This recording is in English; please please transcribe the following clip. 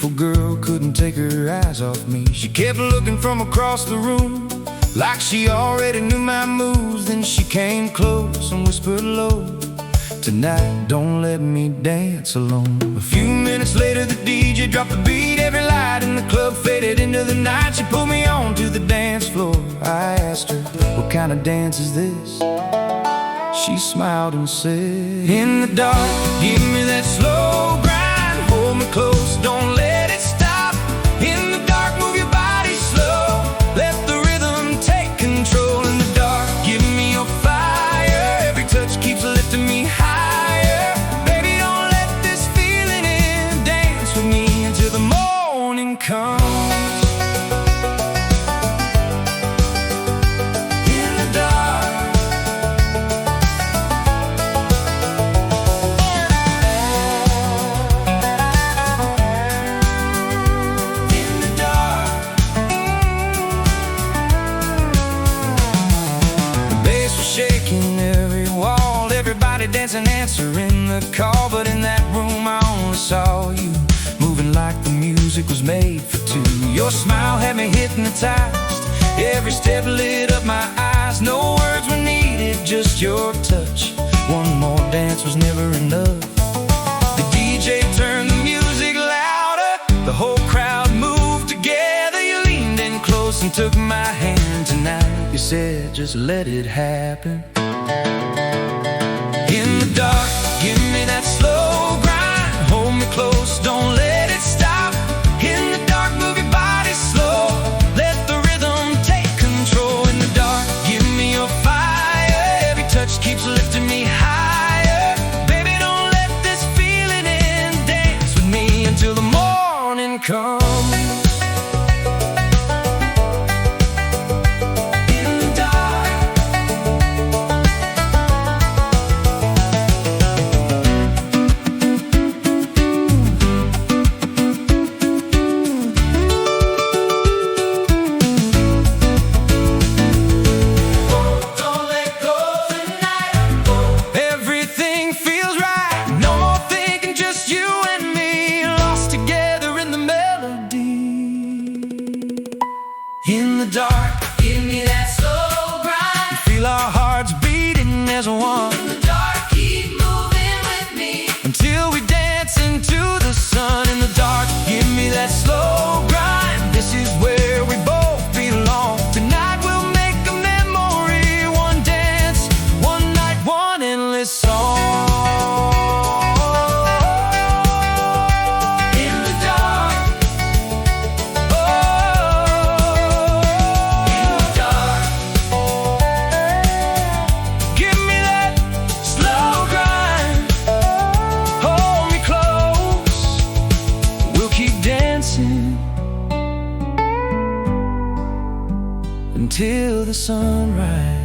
beautiful girl couldn't take her eyes off me. She kept looking from across the room, like she already knew my moves. Then she came close and whispered low, "Tonight, don't let me dance alone." A few minutes later, the DJ dropped the beat. Every light in the club faded into the night. She pulled me onto the dance floor. I asked her, "What kind of dance is this?" She smiled and said, "In the dark, give me that slow grind. Hold me close, don't let it stop. In the dark, move your body slow. Let the rhythm take control. In the dark, give me your fire. Every touch keeps lifting me higher. Baby, don't let this feeling end. Dance with me until the morning comes." Shaking every wall, everybody dancing, answering the call. But in that room I only saw you, moving like the music was made for two. Your smile had me hypnotized, every step lit up my eyes. No words were needed, just your touch. One more dance was never enough. The DJ turned the music louder, the whole crowd moved together. You leaned in close and took my hand. Tonight, you said, just let it happen. In the dark, give me that slow grind. Hold me close, don't let it stop. In the dark, move your body slow. Let the rhythm take control. In the dark, give me your fire. Every touch keeps lifting me higher. Baby, don't let this feeling end. Dance with me until the morning comes. In the dark, give me that slow grind. Feel our hearts beating as one. In the dark, keep moving with me until we dance into the sun. In the dark, give me that slow grind. This is where we both belong. Tonight we'll make a memory. One dance, one night, one endless song. Until the sunrise.